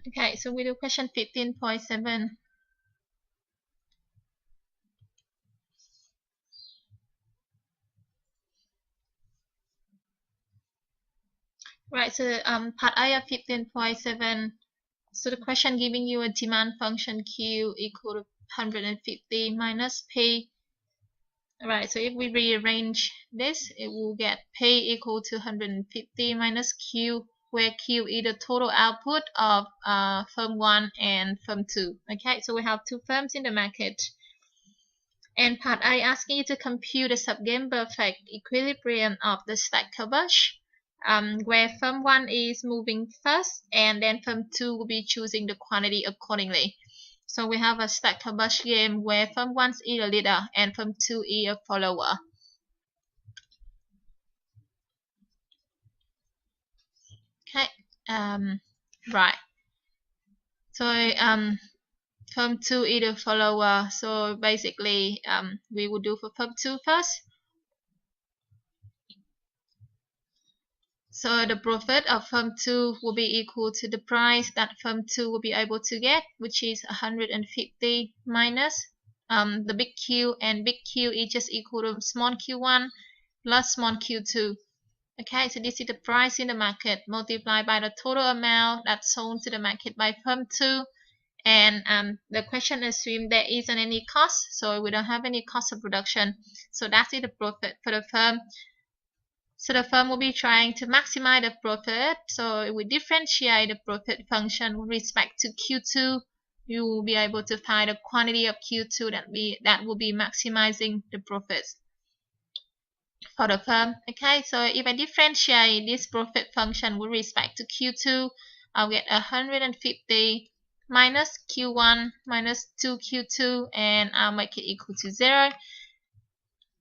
Okay, so we do question 15.7. Right, so part A of 15.7. So the question giving you a demand function Q equal to 150 minus P. Right, so if we rearrange this, it will get P equal to 150 minus Q, where Q is the total output of firm 1 and firm 2. Okay, so we have two firms in the market. And part A asking you to compute the subgame perfect equilibrium of the stack coverage, where firm 1 is moving first, and then firm 2 will be choosing the quantity accordingly. So we have a stack coverage game where firm 1 is a leader and firm 2 is a follower. Okay, right. So firm 2 is the follower. So basically, we will do for firm 2 first. So the profit of firm 2 will be equal to the price that firm 2 will be able to get, which is 150 minus the big Q, and big Q is just equal to small q1 plus small q2. Okay, so this is the price in the market multiplied by the total amount that's sold to the market by firm 2. And the question assumes there isn't any cost, so we don't have any cost of production. So that's the profit for the firm. So the firm will be trying to maximize the profit. So we differentiate the profit function with respect to Q2. You will be able to find the quantity of Q2 that will be maximizing the profits for the firm. Okay, so if I differentiate this profit function with respect to Q2, I'll get 150 minus Q1 minus 2Q2, and I'll make it equal to 0.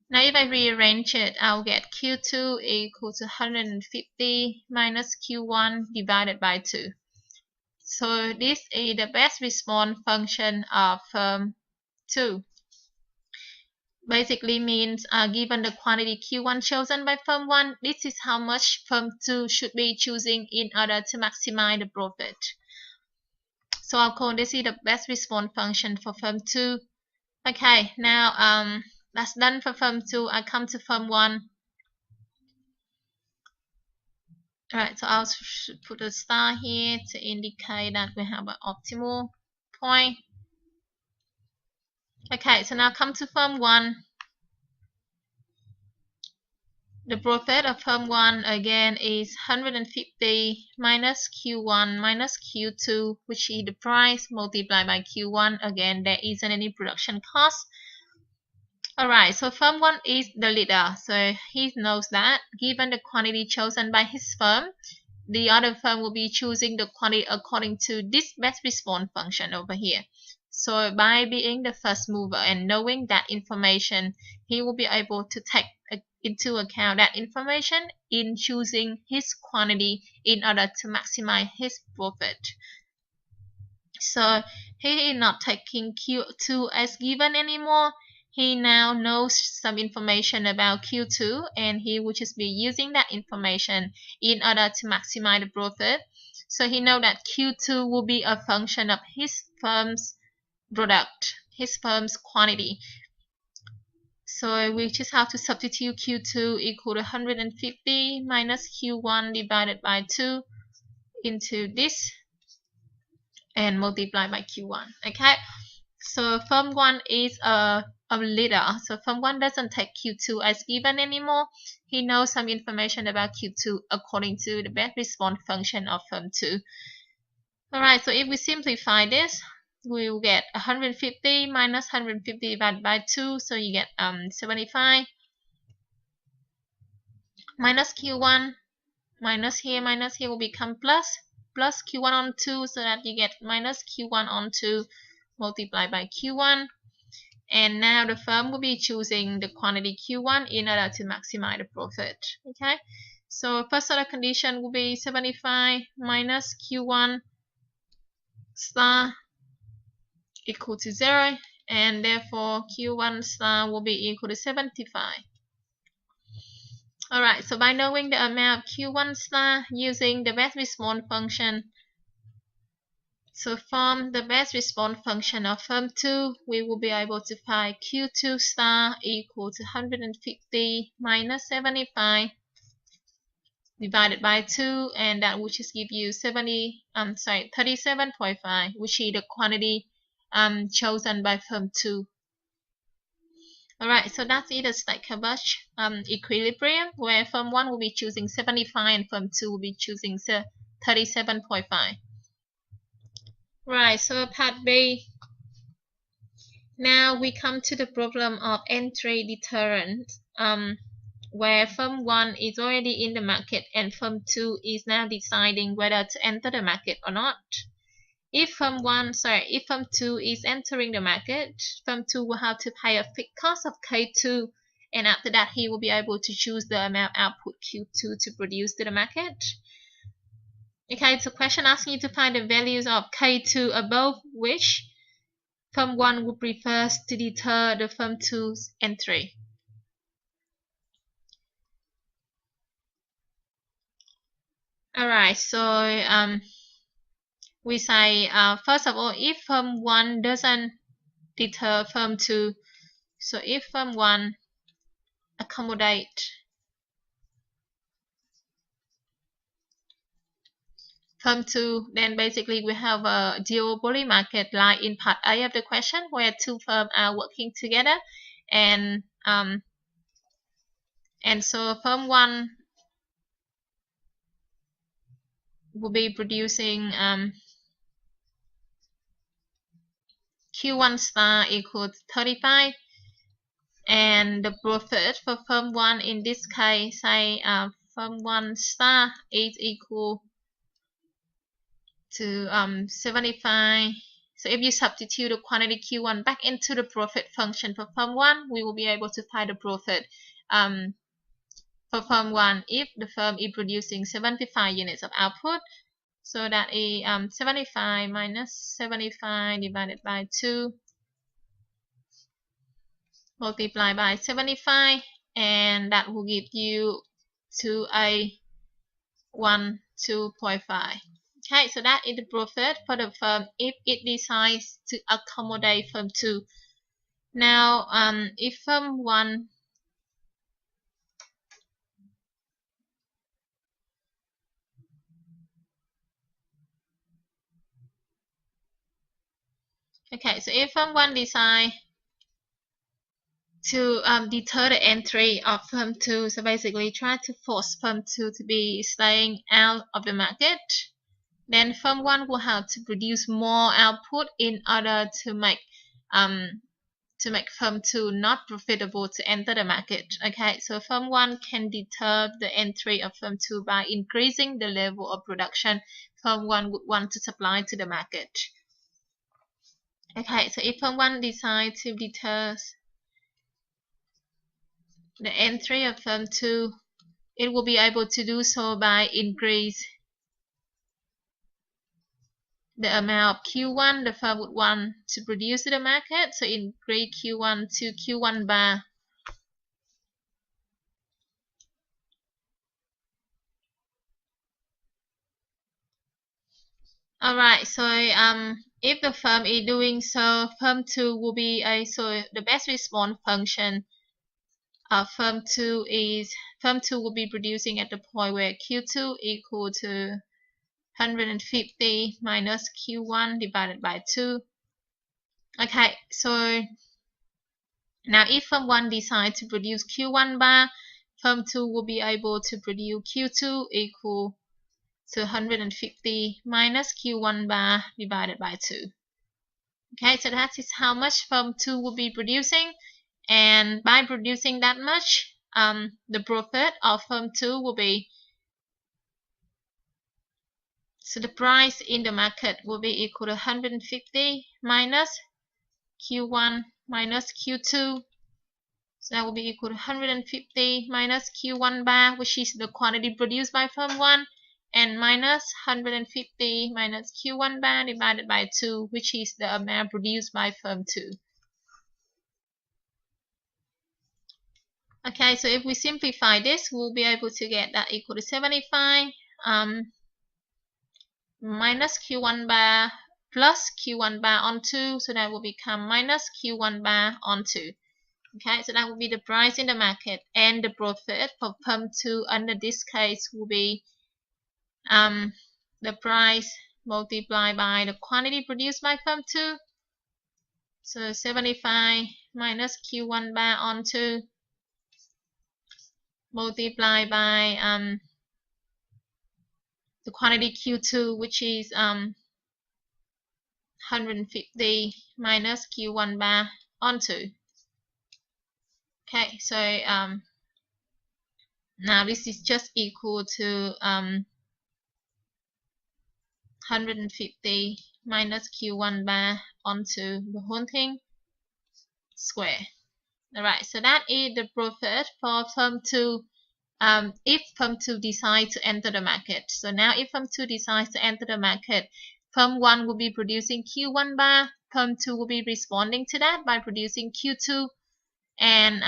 Now if I rearrange it, I'll get Q2 equal to 150 minus Q1 divided by 2. So this is the best response function of firm 2. Basically means given the quantity Q1 chosen by firm 1, this is how much firm 2 should be choosing in order to maximize the profit. So I'll call this is the best response function for firm 2. Okay, now that's done for firm 2. I come to firm 1. Alright, so I'll put a star here to indicate that we have an optimal point. Okay, so now come to firm 1. The profit of firm 1 again is 150 minus Q1 minus Q2, which is the price multiplied by Q1. Again, there isn't any production cost. Alright, so firm 1 is the leader, so he knows that given the quantity chosen by his firm, the other firm will be choosing the quantity according to this best response function over here. So by being the first mover and knowing that information, he will be able to take into account that information in choosing his quantity in order to maximize his profit. So he is not taking Q2 as given anymore. He now knows some information about Q2, and he will just be using that information in order to maximize the profit. So he knows that Q2 will be a function of his firm's product, his firm's quantity. So we just have to substitute Q2 equal to 150 minus Q1 divided by 2 into this and multiply by Q1. Okay, so firm 1 is a leader, so firm 1 doesn't take Q2 as given anymore. He knows some information about Q2 according to the best response function of firm 2. Alright, so if we simplify this, we will get 150 minus 150 divided by 2, so you get 75 minus Q1 minus here will become plus Q1 on 2, so that you get minus Q1 on 2 multiplied by Q1. And now the firm will be choosing the quantity Q1 in order to maximize the profit. Okay, so first order condition will be 75 minus Q1 star equal to 0, and therefore Q1 star will be equal to 75. Alright, so by knowing the amount of Q1 star using the best response function, So from the best response function of firm 2, we will be able to find Q2 star equal to 150 minus 75 divided by 2, and that will just give you 37.5, which is the quantity chosen by firm 2. Alright, so that's it, a Steikerbach equilibrium, where firm 1 will be choosing 75 and firm 2 will be choosing 37.5. Right, so part B. Now we come to the problem of entry deterrent, where firm 1 is already in the market and firm 2 is now deciding whether to enter the market or not. If firm 2 is entering the market, firm 2 will have to pay a fixed cost of K2, and after that he will be able to choose the amount output Q2 to produce to the market. Okay, so question asking you to find the values of K2 above which firm 1 would prefer to deter the firm 2's entry. Alright, so we say first of all, if firm 1 doesn't deter firm 2, so if firm 1 accommodate firm 2, then basically we have a duopoly market like in part A of the question, where two firms are working together, and so firm 1 will be producing Q1 star equals 35, and the profit for firm 1 in this case, say firm 1 star is equal to 75. So if you substitute the quantity Q1 back into the profit function for firm 1, we will be able to find the profit for firm 1 if the firm is producing 75 units of output. So that is 75 minus 75 divided by 2 multiplied by 75, and that will give you 2A12.5. Okay, so that is the profit for the firm if it decides to accommodate firm 2. Now, if firm 1 okay, so if firm 1 decide to deter the entry of firm 2, so basically try to force firm 2 to be staying out of the market, then firm 1 will have to produce more output in order to make firm 2 not profitable to enter the market. Okay, so firm 1 can deter the entry of firm 2 by increasing the level of production firm 1 would want to supply to the market. Okay, so if firm 1 decides to deter the entry of firm 2, it will be able to do so by increase the amount of Q1 the firm would want to produce to the market. So increase Q1 to Q1 bar. Alright, so if the firm is doing so, firm 2 will be so the best response function of firm 2 will be producing at the point where Q2 equal to 150 minus Q1 divided by 2. Okay, so now if firm 1 decides to produce Q1 bar, firm 2 will be able to produce Q2 equal to 150 minus Q1 bar divided by 2. Okay, so that is how much firm 2 will be producing, and by producing that much, the profit of firm 2 will be, so the price in the market will be equal to 150 minus Q1 minus Q2. So that will be equal to 150 minus Q1 bar, which is the quantity produced by firm 1, and minus 150 minus Q1 bar divided by 2, which is the amount produced by firm 2. Okay, so if we simplify this, we'll be able to get that equal to 75 minus Q1 bar plus Q1 bar on 2, so that will become minus Q1 bar on 2. Okay, so that will be the price in the market, and the profit for pump 2 under this case will be the price multiplied by the quantity produced by pump 2. So 75 minus Q1 bar on 2 multiplied by the quantity Q2, which is 150 minus Q1 bar on 2. Okay, so now this is just equal to 150 minus Q1 bar onto the whole thing square. Alright, so that is the profit for firm 2 if firm 2 decides to enter the market. So now if firm 2 decides to enter the market, firm 1 will be producing Q1 bar, firm 2 will be responding to that by producing Q2, and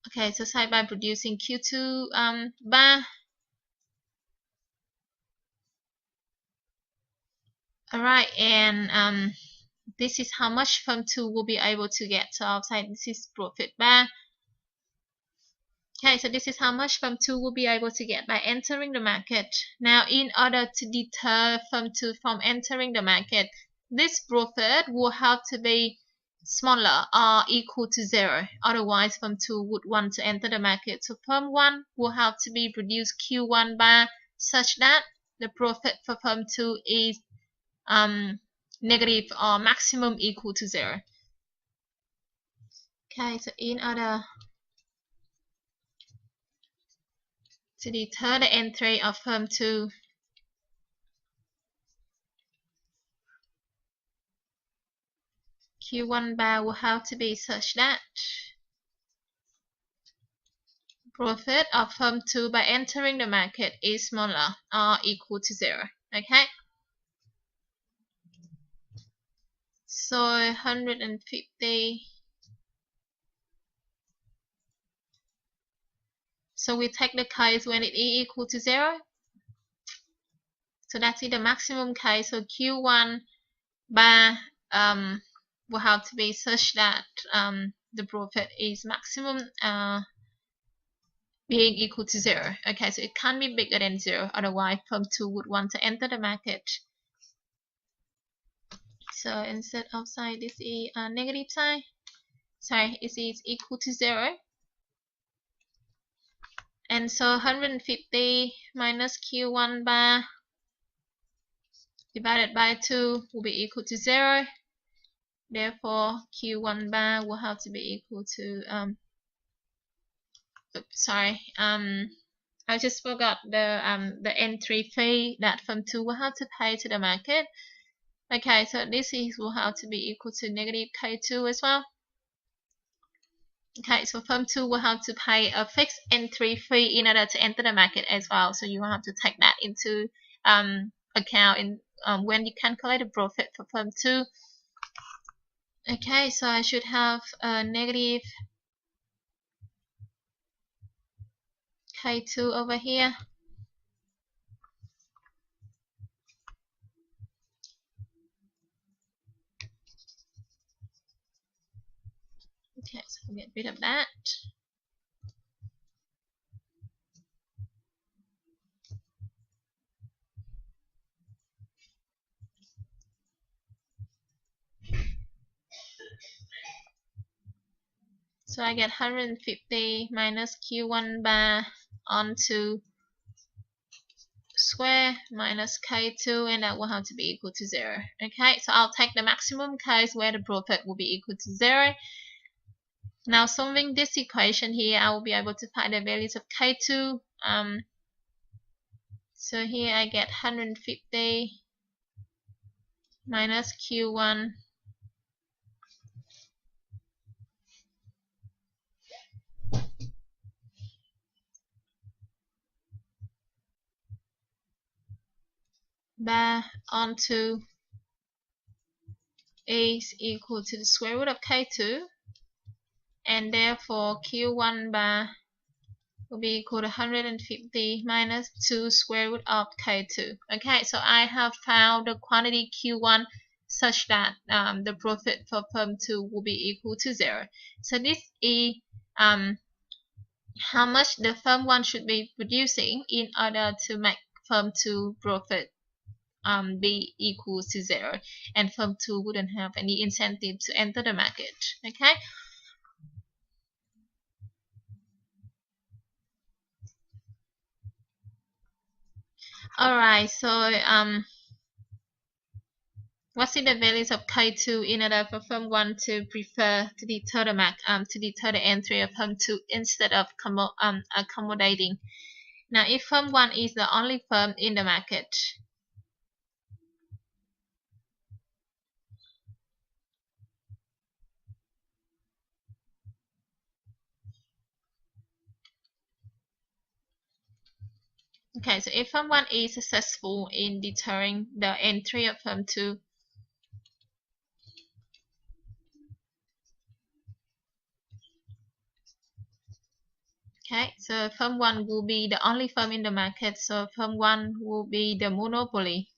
okay, so say by producing Q2 bar. Alright, and this is how much firm 2 will be able to get. So outside this is profit bar. Okay, so this is how much firm 2 will be able to get by entering the market. Now, in order to deter firm 2 from entering the market, this profit will have to be smaller or equal to 0. Otherwise, firm 2 would want to enter the market. So firm 1 will have to be produced Q1 bar such that the profit for firm 2 is negative or maximum equal to 0. Okay, so in order to deter the entry of firm 2, Q1 bar will have to be such that profit of firm 2 by entering the market is smaller or equal to 0. Okay, so 150. So we take the case when it is equal to 0. So that's in the maximum case. So Q1 bar will have to be such that the profit is maximum being equal to 0. Okay, so it can't be bigger than 0. Otherwise, firm 2 would want to enter the market. So instead of sign, this is a negative sign. Sorry, it is equal to 0. And so 150 minus Q1 bar divided by 2 will be equal to 0. Therefore, Q1 bar will have to be equal to I just forgot the entry fee that firm 2 will have to pay to the market. Okay, so this will have to be equal to negative K2 as well. Okay, so firm 2 will have to pay a fixed entry fee in order to enter the market as well. So you will have to take that into account in when you calculate the profit for firm 2. Okay, so I should have a negative K2 over here. Okay, so I'll get rid of that. So I get 150 minus Q1 bar onto square minus K2, and that will have to be equal to 0. Okay, so I'll take the maximum case where the profit will be equal to 0. Now solving this equation here, I will be able to find the values of K2. So here I get 150 minus Q1 bar onto is equal to the square root of K2, and therefore Q1 bar will be equal to 150 minus 2 square root of K2. Okay, so I have found the quantity Q1 such that the profit for firm 2 will be equal to 0. So this is how much the firm 1 should be producing in order to make firm 2 profit be equal to 0, and firm 2 wouldn't have any incentive to enter the market. Okay. Alright, so what's the values of K2 in order for firm 1 to prefer to deter the entry of firm 2 instead of accommodating? Now, if firm 1 is the only firm in the market, okay, so if firm 1 is successful in deterring the entry of firm 2, okay, so firm 1 will be the only firm in the market, so firm 1 will be the monopoly.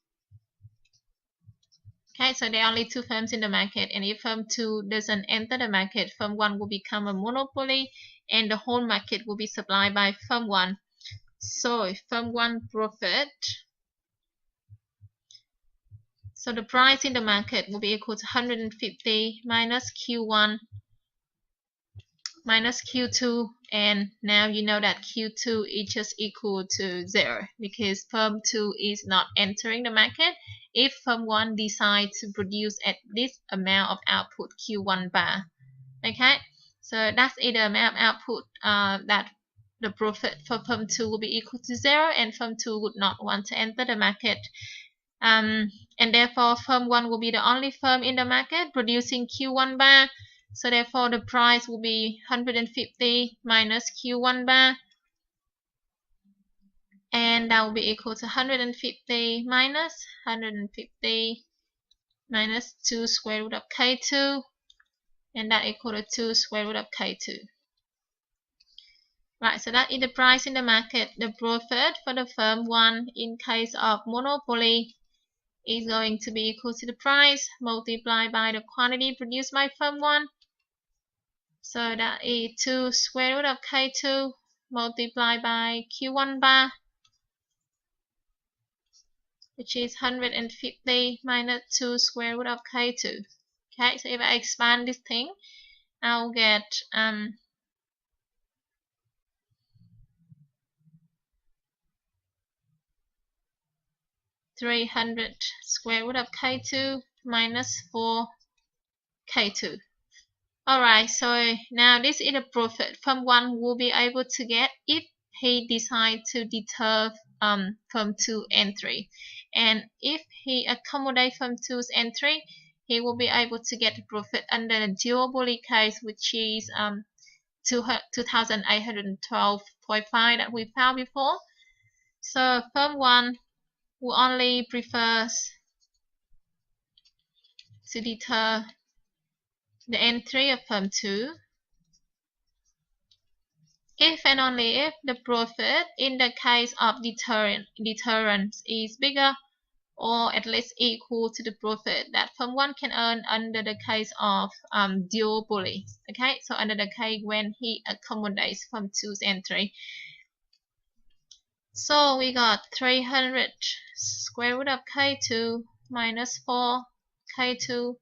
Okay, so there are only two firms in the market, and if firm 2 doesn't enter the market, firm 1 will become a monopoly, and the whole market will be supplied by firm 1. So if firm 1 profit, so the price in the market will be equal to 150 minus Q1 minus Q2, and now you know that Q2 is just equal to 0 because firm 2 is not entering the market if firm 1 decides to produce at this amount of output Q1 bar. Okay, so that's the amount of output that the profit for firm 2 will be equal to 0, and firm 2 would not want to enter the market. And therefore firm 1 will be the only firm in the market producing Q1 bar. So therefore the price will be 150 minus Q1 bar, and that will be equal to 150 minus 150 minus 2 square root of K2, and that equal to 2 square root of K2. Right, so that is the price in the market. The profit for the firm 1 in case of monopoly is going to be equal to the price multiplied by the quantity produced by firm 1. So that is 2 square root of K2 multiplied by Q1 bar, which is 150 minus 2 square root of K2. Okay, so if I expand this thing, I'll get 300 square root of K2 minus 4 K2. Alright, so now this is the profit firm 1 will be able to get if he decides to deter firm 2 entry. And if he accommodates firm 2's entry, he will be able to get the profit under the duopoly case, which is 2812.5 that we found before. So firm 1 will only prefers to deter the entry of firm 2 if and only if the profit in the case of deterrence is bigger or at least equal to the profit that firm 1 can earn under the case of duopoly. Okay, so under the case when he accommodates firm 2's entry. So we got 300 square root of K2 minus 4 K2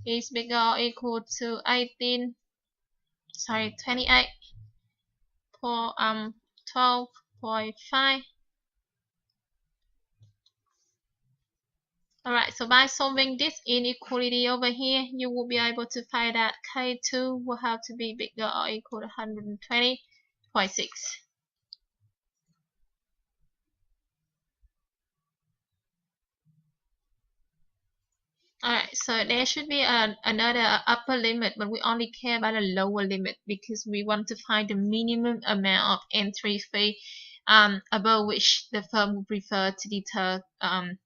is bigger or equal to 28 for 12.5. Alright, so by solving this inequality over here, you will be able to find that K2 will have to be bigger or equal to 120.6. Alright, so there should be another upper limit, but we only care about a lower limit because we want to find the minimum amount of entry fee above which the firm would prefer to deter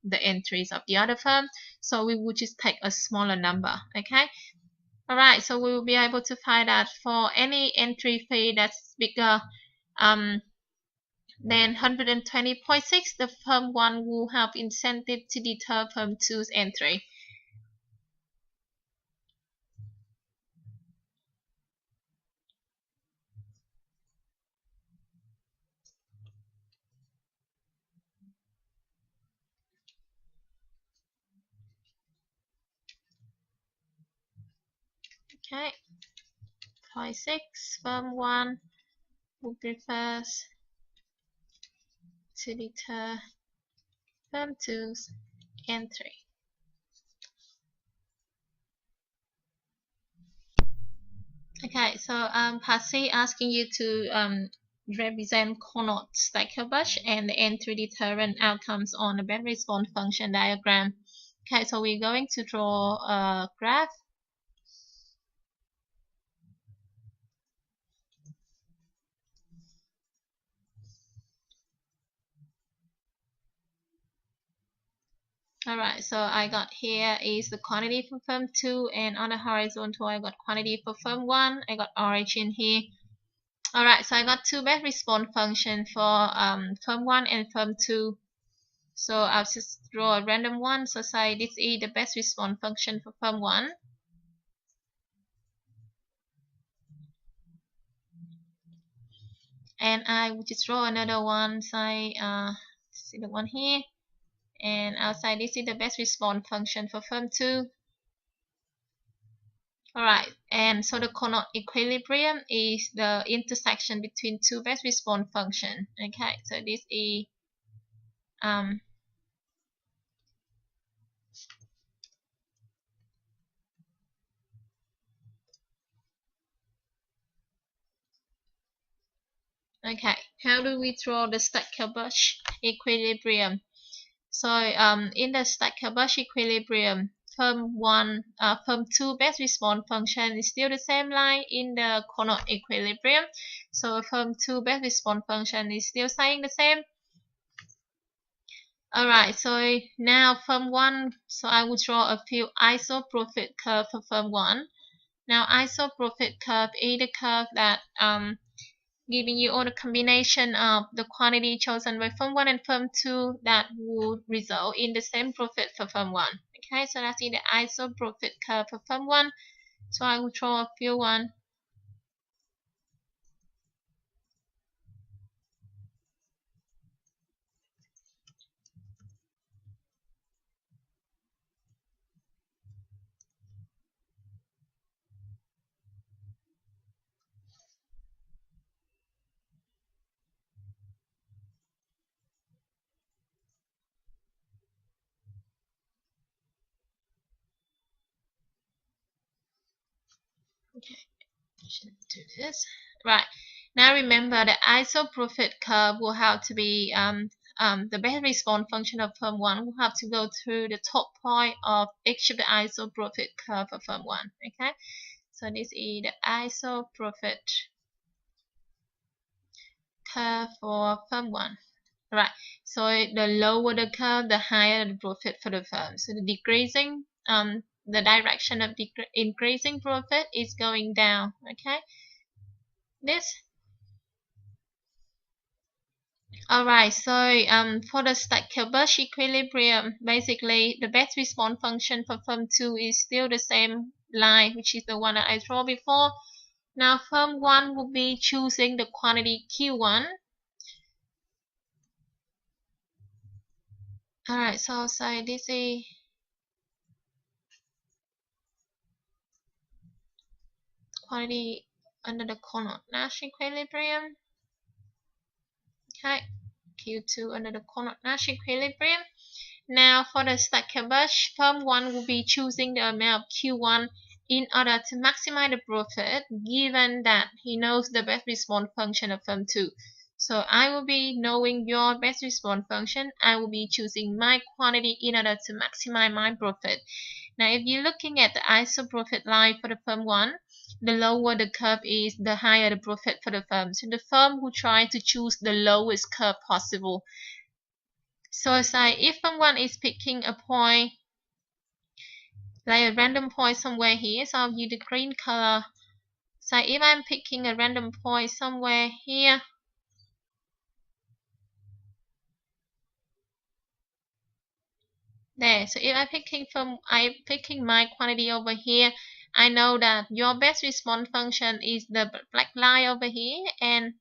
the entries of the other firm. So we would just take a smaller number. Okay. Alright, so we will be able to find that for any entry fee that's bigger Then 120.6, the firm 1 will have incentive to deter firm 2's entry. Okay, 0.6, firm 1 will be first to deter firm 2's entry. Okay, so Pasi asking you to represent Cournot Stackelbush and the entry deterrent outcomes on the best response function diagram. Okay, so we're going to draw a graph. Alright, so I got here is the quantity for firm 2, and on the horizontal I got quantity for firm 1. I got origin here. Alright, so I got two best response function for firm 1 and firm 2. So I'll just draw a random one. So say this is the best response function for firm 1. And I will just draw another one, say see the one here. And outside this is the best response function for firm 2. Alright, and so the Cournot equilibrium is the intersection between two best response function. Okay, so this is okay, how do we draw the Stackelbush equilibrium? So in the Stackelbush equilibrium, firm 2 best response function is still the same line in the Cournot equilibrium. So firm 2 best response function is still saying the same. Alright, so now firm 1, so I will draw a few isoprofit curve for firm 1. Now isoprofit curve is the curve that giving you all the combination of the quantity chosen by firm 1 and firm 2 that would result in the same profit for firm 1. Okay, so that's in the isoprofit curve for firm 1. So I will draw a few one. Okay, I should do this. Right. Now remember the isoprofit curve will have to be the best response function of firm 1 will have to go through the top point of each of the isoprofit curve of firm 1. Okay, so this is the isoprofit curve for firm 1. Right, so the lower the curve, the higher the profit for the firm. So the decreasing, the direction of increasing profit is going down. Okay, this. Alright, so for the Stackelbush equilibrium, basically the best response function for firm 2 is still the same line, which is the one that I drew before. Now firm 1 will be choosing the quantity Q1. Alright, so I'll say this is quantity under the Cournot-Nash equilibrium. Okay, Q2 under the Cournot-Nash equilibrium. Now for the Stackelbush, firm 1 will be choosing the amount of Q1 in order to maximize the profit, given that he knows the best response function of firm 2. So I will be knowing your best response function. I will be choosing my quantity in order to maximize my profit. Now if you're looking at the isoprofit line for the firm 1, the lower the curve is, the higher the profit for the firm. So the firm will try to choose the lowest curve possible. So say if firm 1 is picking a point, like a random point somewhere here, so I'll use the green color. So if I'm picking a random point somewhere here, there. So if I'm picking my quantity over here, I know that your best response function is the black line over here, and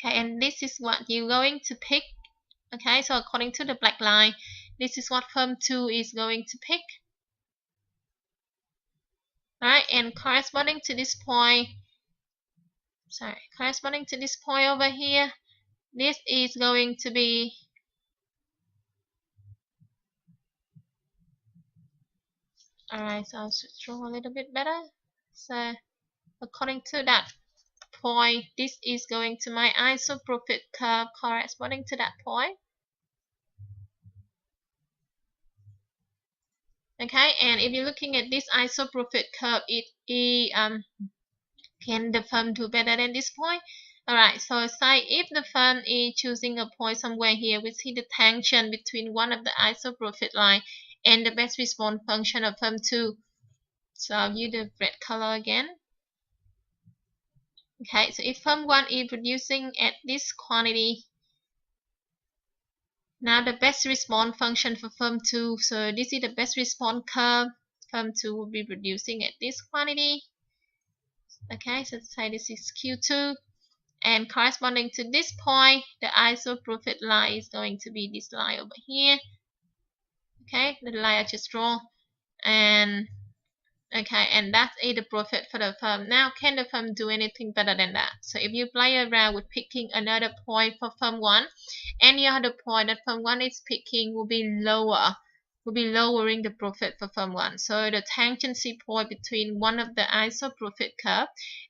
okay, and this is what you're going to pick. Okay, so according to the black line, this is what firm 2 is going to pick. Alright, and corresponding to this point, over here, this is going to be alright, so I'll draw a little bit better. So according to that point, this is going to my isoprofit curve corresponding to that point. Okay, and if you're looking at this isoprofit curve, can the firm do better than this point? Alright, so say if the firm is choosing a point somewhere here, we see the tangent between one of the isoprofit line and the best response function of firm 2. So I'll use the red color again. Okay, so if firm 1 is producing at this quantity, now the best response function for firm 2, so this is the best response curve, firm 2 will be producing at this quantity. Okay, so say this is Q2, and corresponding to this point, the isoprofit line is going to be this line over here. Okay, the line I just draw, and okay, and that's the profit for the firm. Now, can the firm do anything better than that? So if you play around with picking another point for firm 1, any other point that firm 1 is picking will be lowering the profit for firm 1. So the tangency point between one of the isoprofit curve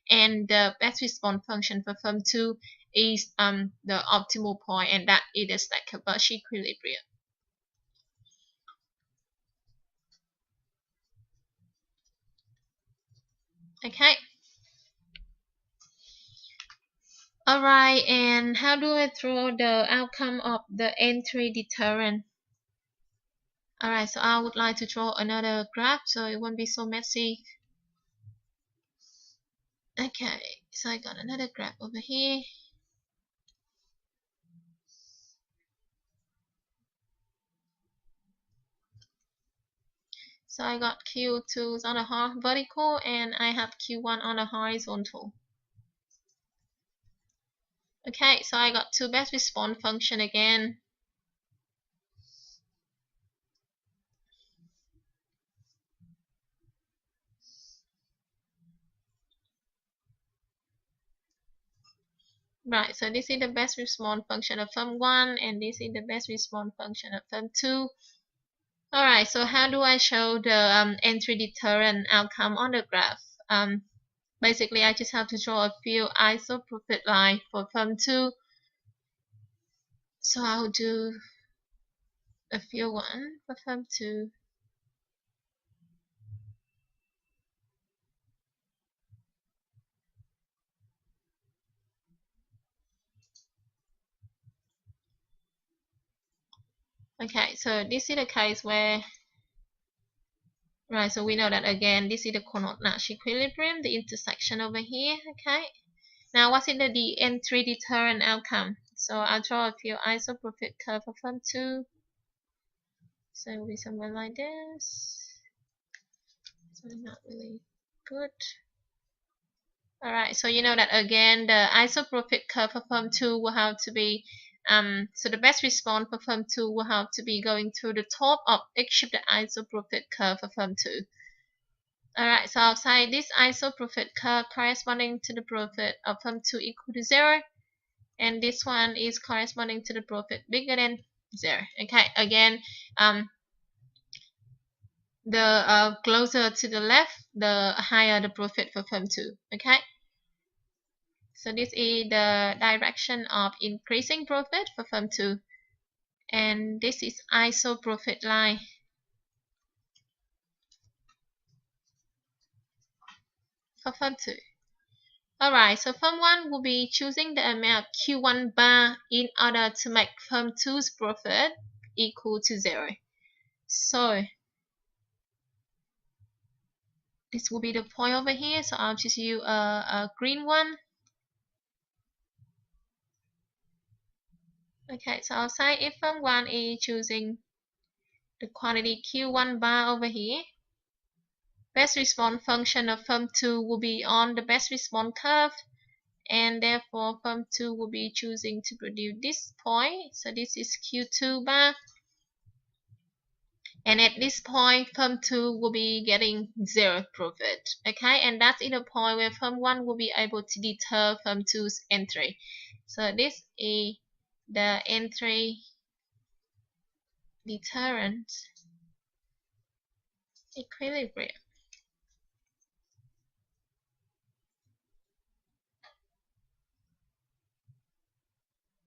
and the best response function for firm 2 is the optimal point, and that is the Stackelberg equilibrium. Okay. Alright, and how do I draw the outcome of the entry deterrent? Alright, so I would like to draw another graph so it won't be so messy. Okay, so I got another graph over here. So I got Q2 on the vertical and I have Q1 on the horizontal. Okay, so I got two best response function again. Right, so this is the best response function of firm 1 and this is the best response function of firm 2. Alright, so how do I show the entry deterrent outcome on the graph? Basically, I just have to draw a few isoprofit line for firm 2. So I'll do a few one for firm 2. Okay, so this is the case where, right, so we know that again, this is the Cournot-Nash equilibrium, the intersection over here, okay? Now, what's in the entry deterrent outcome? So I'll draw a few isoprofit curve for firm 2. So it will be somewhere like this. So not really good. Alright, so you know that again, the isoprofit curve for firm 2 will have to be, so the best response for firm 2 will have to be going through the top of each of the isoprofit curve for firm 2. Alright, so I'll say this isoprofit curve corresponding to the profit of firm 2 equal to 0, and this one is corresponding to the profit bigger than 0. Okay, again, the closer to the left, the higher the profit for firm 2. Okay, so this is the direction of increasing profit for firm 2, and this is isoprofit line for firm 2. Alright, so firm 1 will be choosing the amount Q1 bar in order to make firm 2's profit equal to 0. So this will be the point over here, so I'll just use a green one. Okay, so I'll say if firm 1 is choosing the quantity Q1 bar over here, best response function of firm 2 will be on the best response curve, and therefore firm 2 will be choosing to produce this point. So this is Q2 bar, and at this point firm 2 will be getting 0 profit. Okay, and that's in a point where firm 1 will be able to deter firm 2's entry. So this is the entry deterrent equilibrium.